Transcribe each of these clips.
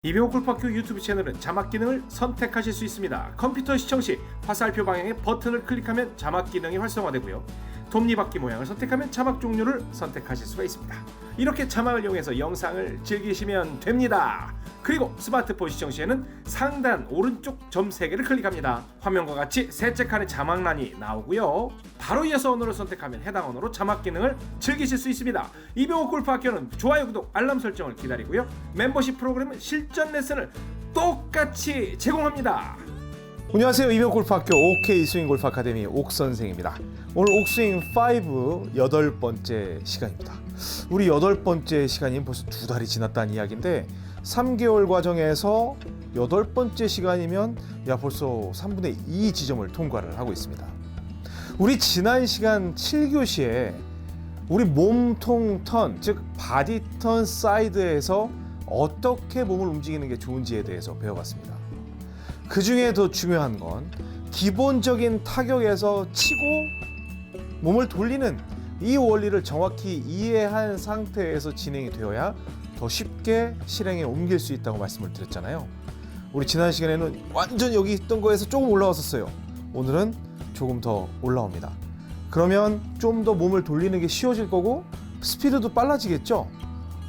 이병호 골프학교 유튜브 채널은 자막 기능을 선택하실 수 있습니다. 컴퓨터 시청 시 화살표 방향의 버튼을 클릭하면 자막 기능이 활성화되고요. 톱니바퀴 모양을 선택하면 자막 종류를 선택하실 수가 있습니다. 이렇게 자막을 이용해서 영상을 즐기시면 됩니다. 그리고 스마트폰 시청 시에는 상단 오른쪽 점 3개를 클릭합니다. 화면과 같이 셋째 칸의 자막란이 나오고요. 바로 이어서 언어를 선택하면 해당 언어로 자막 기능을 즐기실 수 있습니다. 이병호 골프학교는 좋아요, 구독, 알람 설정을 기다리고요. 멤버십 프로그램은 실전 레슨을 똑같이 제공합니다. 안녕하세요. 이병호 골프학교 OK 스윙 골프 아카데미 옥 선생입니다. 오늘 옥스윙 5 8번째 시간입니다. 우리 8번째 시간이 벌써 2달이 지났다는 이야기인데 3개월 과정에서 8번째 시간이면 벌써 3분의 2 지점을 통과를 하고 있습니다. 우리 지난 시간 7교시에 우리 몸통 턴, 즉 바디 턴 사이드에서 어떻게 몸을 움직이는 게 좋은지에 대해서 배워봤습니다. 그 중에 더 중요한 건 기본적인 타격에서 치고 몸을 돌리는 이 원리를 정확히 이해한 상태에서 진행이 되어야 더 쉽게 실행에 옮길 수 있다고 말씀을 드렸잖아요. 우리 지난 시간에는 완전 여기 있던 거에서 조금 올라왔었어요. 오늘은 조금 더 올라옵니다. 그러면 좀 더 몸을 돌리는 게 쉬워질 거고 스피드도 빨라지겠죠?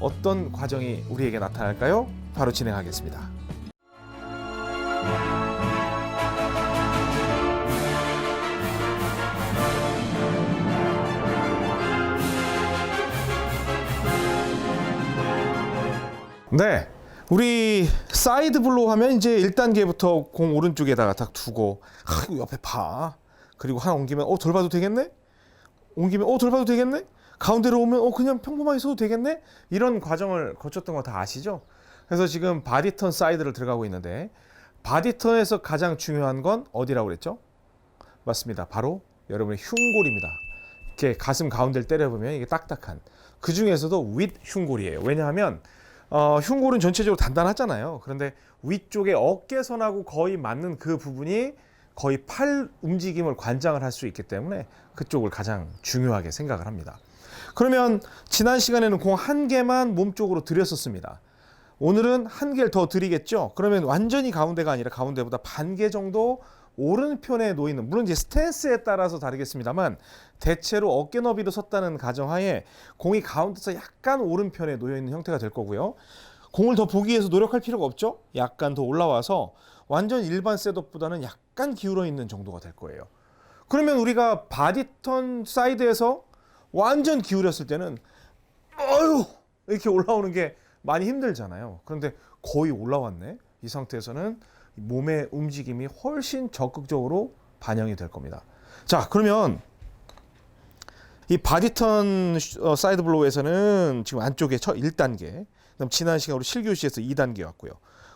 어떤 과정이 우리에게 나타날까요? 바로 진행하겠습니다. 네, 우리 사이드 블로우 하면 이제 1단계부터 공 오른쪽에다가 딱 두고 이거 옆에 봐. 그리고 하나 옮기면 덜 봐도 되겠네? 옮기면 덜 봐도 되겠네? 가운데로 오면 그냥 평범하게 써도 되겠네? 이런 과정을 거쳤던 거 다 아시죠? 그래서 지금 바디턴 사이드를 들어가고 있는데 바디턴에서 가장 중요한 건 어디라고 그랬죠? 맞습니다. 바로 여러분의 흉골입니다. 이렇게 가슴 가운데를 때려보면 이게 딱딱한 그 중에서도 윗 흉골이에요. 왜냐하면 흉골은 전체적으로 단단하잖아요. 그런데 위쪽에 어깨선하고 거의 맞는 그 부분이 거의 팔 움직임을 관장을 할 수 있기 때문에 그쪽을 가장 중요하게 생각을 합니다. 그러면 지난 시간에는 공 한 개만 몸쪽으로 들였었습니다. 오늘은 한 개를 더 들이겠죠. 그러면 완전히 가운데가 아니라 가운데보다 반 개 정도 오른편에 놓이는, 물론 이제 스탠스에 따라서 다르겠습니다만 대체로 어깨 너비로 섰다는 가정하에 공이 가운데서 약간 오른편에 놓여 있는 형태가 될 거고요. 공을 더 보기 위해서 노력할 필요가 없죠. 약간 더 올라와서 완전 일반 셋업보다는 약간 기울어 있는 정도가 될 거예요. 그러면 우리가 바디턴 사이드에서 완전 기울였을 때는 이렇게 올라오는 게 많이 힘들잖아요. 그런데 거의 올라왔네. 이 상태에서는 몸의 움직임이 훨씬 적극적으로 반영이 될 겁니다. 자, 그러면 이 바디턴 사이드 블로우에서는 지금 안쪽에 1단계, 그다음 지난 시간 우리 7교시에서 2단계 왔고요.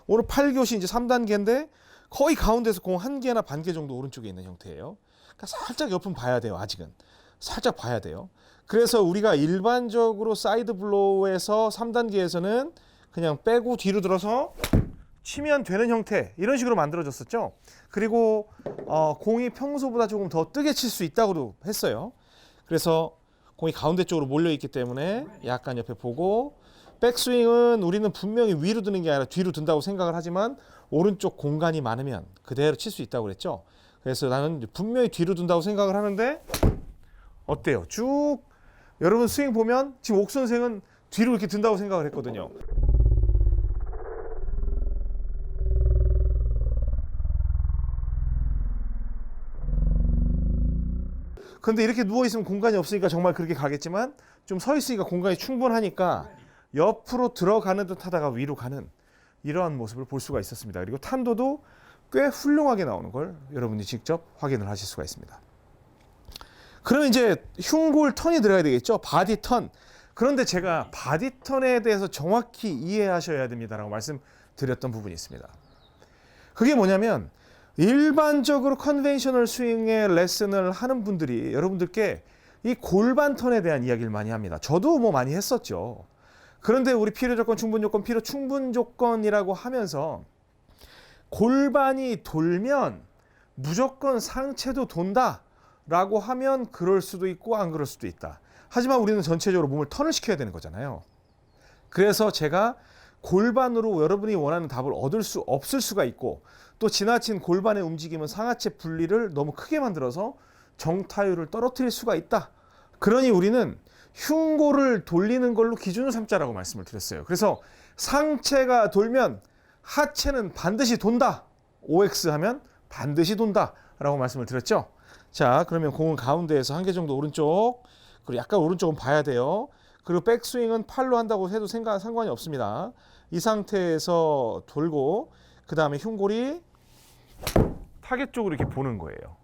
오늘 8교시 이제 3단계인데 거의 가운데서 공 한 개나 반 개 정도 오른쪽에 있는 형태예요. 그러니까 살짝 옆은 봐야 돼요. 아직은 살짝 봐야 돼요. 그래서 우리가 일반적으로 사이드 블로우에서 3단계에서는 그냥 빼고 뒤로 들어서 치면 되는 형태, 이런 식으로 만들어졌었죠. 그리고 공이 평소보다 조금 더 뜨게 칠 수 있다고 했어요. 그래서 공이 가운데 쪽으로 몰려있기 때문에 약간 옆에 보고, 백스윙은 우리는 분명히 위로 드는 게 아니라 뒤로 든다고 생각을 하지만 오른쪽 공간이 많으면 그대로 칠 수 있다고 그랬죠. 그래서 나는 분명히 뒤로 든다고 생각을 하는데 어때요? 쭉 여러분 스윙 보면 지금 옥 선생은 뒤로 이렇게 든다고 생각을 했거든요. 근데 이렇게 누워있으면 공간이 없으니까 정말 그렇게 가겠지만 좀 서 있으니까 공간이 충분하니까 옆으로 들어가는 듯 하다가 위로 가는 이러한 모습을 볼 수가 있었습니다. 그리고 탄도도 꽤 훌륭하게 나오는 걸 여러분이 직접 확인을 하실 수가 있습니다. 그러면 이제 흉골 턴이 들어가야 되겠죠. 바디 턴. 그런데 제가 바디 턴에 대해서 정확히 이해하셔야 됩니다라고 말씀드렸던 부분이 있습니다. 그게 뭐냐면 일반적으로 컨벤셔널 스윙의 레슨을 하는 분들이 여러분들께 이 골반 턴에 대한 이야기를 많이 합니다. 저도 많이 했었죠. 그런데 우리 필요 조건, 충분 조건, 필요 충분 조건이라고 하면서 골반이 돌면 무조건 상체도 돈다라고 하면 그럴 수도 있고 안 그럴 수도 있다. 하지만 우리는 전체적으로 몸을 턴을 시켜야 되는 거잖아요. 그래서 제가 골반으로 여러분이 원하는 답을 얻을 수 없을 수가 있고, 또 지나친 골반의 움직임은 상하체 분리를 너무 크게 만들어서 정타율을 떨어뜨릴 수가 있다. 그러니 우리는 흉골을 돌리는 걸로 기준을 삼자라고 말씀을 드렸어요. 그래서 상체가 돌면 하체는 반드시 돈다. OX 하면 반드시 돈다 라고 말씀을 드렸죠. 자, 그러면 공은 가운데에서 한 개 정도 오른쪽, 그리고 약간 오른쪽은 봐야 돼요. 그리고 백스윙은 팔로 한다고 해도 상관이 없습니다. 이 상태에서 돌고, 그 다음에 흉골이 타겟 쪽으로 이렇게 보는 거예요.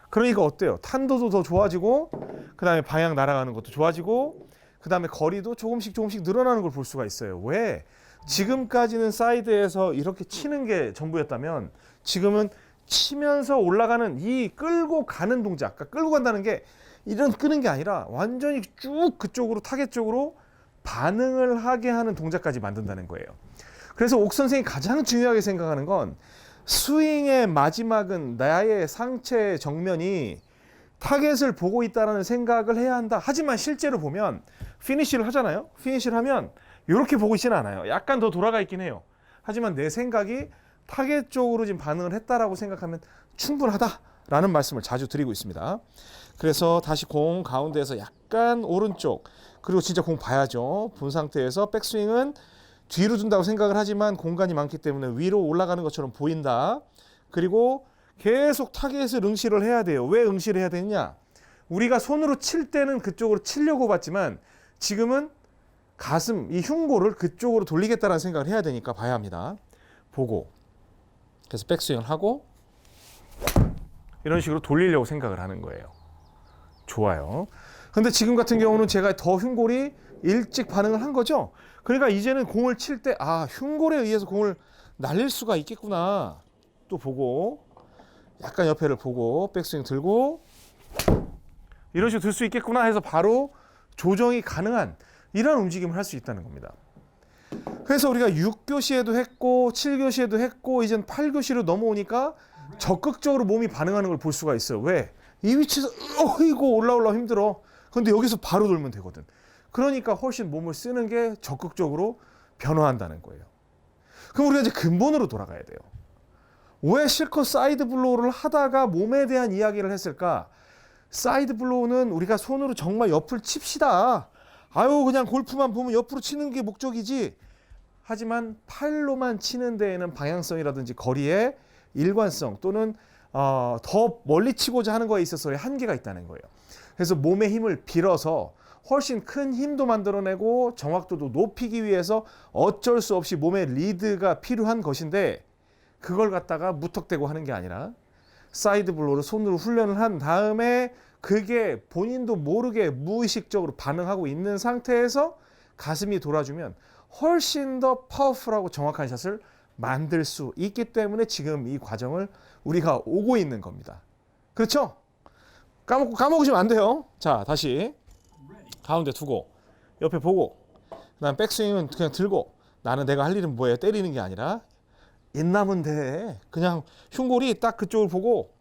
그러니까 어때요? 탄도도 더 좋아지고, 그 다음에 방향 날아가는 것도 좋아지고, 그 다음에 거리도 조금씩 늘어나는 걸 볼 수가 있어요. 왜? 지금까지는 사이드에서 이렇게 치는 게 전부였다면, 지금은 치면서 올라가는 이 끌고 가는 동작, 그러니까 끌고 간다는 게 이런 끄는 게 아니라 완전히 쭉 그쪽으로, 타겟 쪽으로 반응을 하게 하는 동작까지 만든다는 거예요. 그래서 옥 선생이 가장 중요하게 생각하는 건, 스윙의 마지막은 나의 상체 정면이 타겟을 보고 있다는 생각을 해야 한다. 하지만 실제로 보면 피니쉬를 하잖아요. 피니쉬를 하면 이렇게 보고 있지는 않아요. 약간 더 돌아가 있긴 해요. 하지만 내 생각이 타겟 쪽으로 지금 반응을 했다라고 생각하면 충분하다라는 말씀을 자주 드리고 있습니다. 그래서 다시 공 가운데에서 약간 오른쪽, 그리고 진짜 공 봐야죠. 본 상태에서 백스윙은 뒤로 둔다고 생각을 하지만 공간이 많기 때문에 위로 올라가는 것처럼 보인다. 그리고 계속 타겟을 응시를 해야 돼요. 왜 응시를 해야 되느냐? 우리가 손으로 칠 때는 그쪽으로 치려고 봤지만 지금은 가슴, 이 흉골을 그쪽으로 돌리겠다는 생각을 해야 되니까 봐야 합니다. 보고, 그래서 백스윙을 하고 이런 식으로 돌리려고 생각을 하는 거예요. 좋아요. 근데 지금 같은 경우는 제가 더 흉골이 일찍 반응을 한 거죠. 그러니까 이제는 공을 칠 때 흉골에 의해서 공을 날릴 수가 있겠구나. 또 보고, 약간 옆에를 보고 백스윙 들고 이런 식으로 들 수 있겠구나 해서 바로 조정이 가능한 이런 움직임을 할 수 있다는 겁니다. 그래서 우리가 6교시에도 했고 7교시에도 했고 이젠 8교시로 넘어오니까 적극적으로 몸이 반응하는 걸 볼 수가 있어요. 왜? 이 위치에서 이거 올라오려고 힘들어. 근데 여기서 바로 돌면 되거든. 그러니까 훨씬 몸을 쓰는 게 적극적으로 변화한다는 거예요. 그럼 우리가 이제 근본으로 돌아가야 돼요. 왜 실컷 사이드 블로우를 하다가 몸에 대한 이야기를 했을까? 사이드 블로우는 우리가 손으로 정말 옆을 칩시다. 그냥 골프만 보면 옆으로 치는 게 목적이지. 하지만 팔로만 치는 데에는 방향성이라든지 거리의 일관성 또는 더 멀리 치고자 하는 거에 있어서의 한계가 있다는 거예요. 그래서 몸의 힘을 빌어서 훨씬 큰 힘도 만들어내고 정확도도 높이기 위해서 어쩔 수 없이 몸의 리드가 필요한 것인데, 그걸 갖다가 무턱대고 하는 게 아니라 사이드 블로우를 손으로 훈련을 한 다음에 그게 본인도 모르게 무의식적으로 반응하고 있는 상태에서 가슴이 돌아주면 훨씬 더 파워풀하고 정확한 샷을 만들 수 있기 때문에 지금 이 과정을 우리가 오고 있는 겁니다. 그렇죠? 까먹으시면 안 돼요. 자, 다시 가운데 두고 옆에 보고, 그다음 백스윙은 그냥 들고, 나는 내가 할 일은 뭐예요? 때리는 게 아니라 인나면 돼. 그냥 흉골이 딱 그쪽을 보고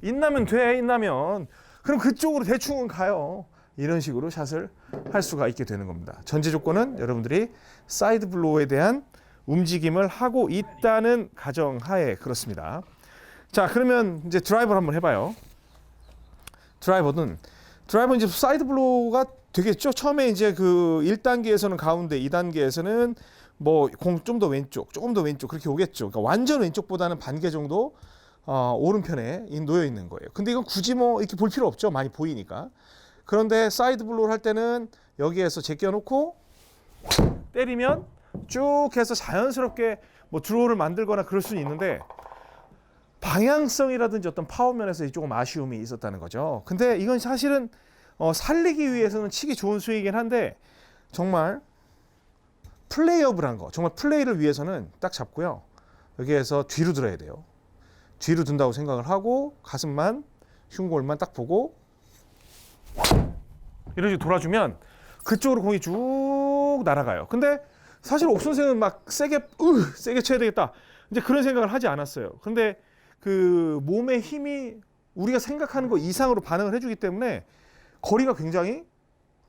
인나면 돼. 인나면 그럼 그쪽으로 대충은 가요. 이런 식으로 샷을 할 수가 있게 되는 겁니다. 전제 조건은 여러분들이 사이드 블로우에 대한 움직임을 하고 있다는 가정하에 그렇습니다. 자, 그러면 이제 드라이버를 한번 해봐요. 드라이버는 이제 사이드 블로우가 되겠죠. 처음에 이제 그 1단계에서는 가운데, 2단계에서는 뭐 공 좀 더 왼쪽, 조금 더 왼쪽 그렇게 오겠죠. 그러니까 완전 왼쪽보다는 반 개 정도 오른편에 놓여 있는 거예요. 근데 이건 굳이 뭐 이렇게 볼 필요 없죠. 많이 보이니까. 그런데 사이드 블로우를 할 때는 여기에서 제껴놓고 때리면 쭉 해서 자연스럽게 뭐 드로우를 만들거나 그럴 수는 있는데, 방향성이라든지 어떤 파워 면에서 조금 아쉬움이 있었다는 거죠. 근데 이건 사실은 살리기 위해서는 치기 좋은 스윙이긴 한데, 정말 플레이어블한 거, 정말 플레이를 위해서는 딱 잡고요. 여기에서 뒤로 들어야 돼요. 뒤로 든다고 생각을 하고 가슴만, 흉골만 딱 보고 이런 식으로 돌아주면 그쪽으로 공이 쭉 날아가요. 근데 사실 옥 선생은 막 세게 쳐야 되겠다, 이제 그런 생각을 하지 않았어요. 그런데 그 몸의 힘이 우리가 생각하는 거 이상으로 반응을 해주기 때문에 거리가 굉장히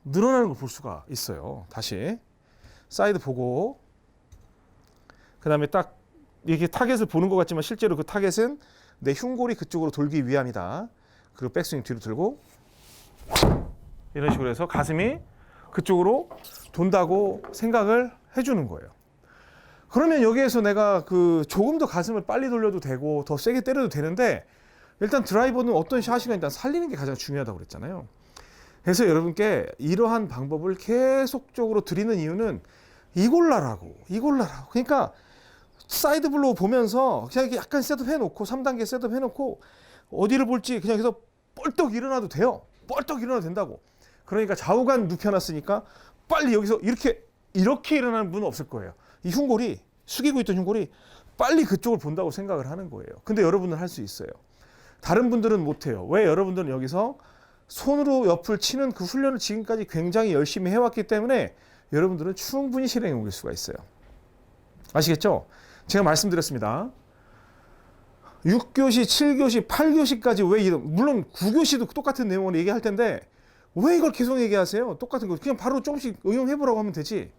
늘어나는 걸 볼 수가 있어요. 다시 사이드 보고 그 다음에 딱 이렇게 타겟을 보는 것 같지만 실제로 그 타겟은 내 흉골이 그쪽으로 돌기 위함이다. 그리고 백스윙 뒤로 들고 이런 식으로 해서 가슴이 그쪽으로 돈다고 생각을 해주는 거예요. 그러면 여기에서 내가 그 조금 더 가슴을 빨리 돌려도 되고 더 세게 때려도 되는데 일단 드라이버는 어떤 샷이가 일단 살리는 게 가장 중요하다고 그랬잖아요. 그래서 여러분께 이러한 방법을 계속적으로 드리는 이유는 이골라라고. 그러니까 사이드 블로우 보면서 그냥 이렇게 약간 셋업 해놓고 3단계 셋업 해놓고 어디를 볼지 그냥 해서 뻘떡 일어나도 돼요. 뻘떡 일어나도 된다고. 그러니까 좌우간 눕혀놨으니까 빨리 여기서 이렇게 일어나는 분은 없을 거예요. 이 흉골이 숙이고 있던 흉골이 빨리 그쪽을 본다고 생각을 하는 거예요. 근데 여러분은 할 수 있어요. 다른 분들은 못해요. 왜? 여러분들은 여기서 손으로 옆을 치는 그 훈련을 지금까지 굉장히 열심히 해왔기 때문에 여러분들은 충분히 실행해 올 수가 있어요. 아시겠죠? 제가 말씀드렸습니다. 6교시, 7교시, 8교시까지 왜 물론 9교시도 똑같은 내용을 얘기할 텐데 왜 이걸 계속 얘기하세요? 똑같은 거 그냥 바로 조금씩 응용해보라고 하면 되지.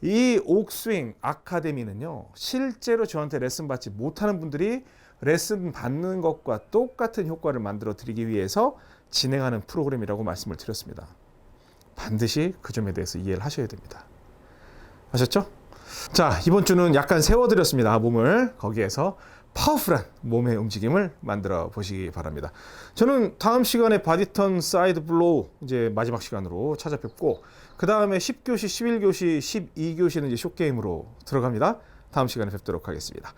이 옥스윙 아카데미는요. 실제로 저한테 레슨 받지 못하는 분들이 레슨 받는 것과 똑같은 효과를 만들어 드리기 위해서 진행하는 프로그램이라고 말씀을 드렸습니다. 반드시 그 점에 대해서 이해를 하셔야 됩니다. 아셨죠? 자, 이번 주는 약간 세워드렸습니다. 몸을. 거기에서 파워풀한 몸의 움직임을 만들어 보시기 바랍니다. 저는 다음 시간에 바디턴 사이드 블로우 이제 마지막 시간으로 찾아뵙고 그 다음에 10교시, 11교시, 12교시는 이제 숏게임으로 들어갑니다. 다음 시간에 뵙도록 하겠습니다.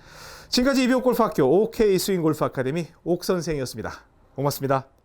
지금까지 이병옥 골프학교 OK 스윙 골프 아카데미 옥 선생이었습니다. 고맙습니다.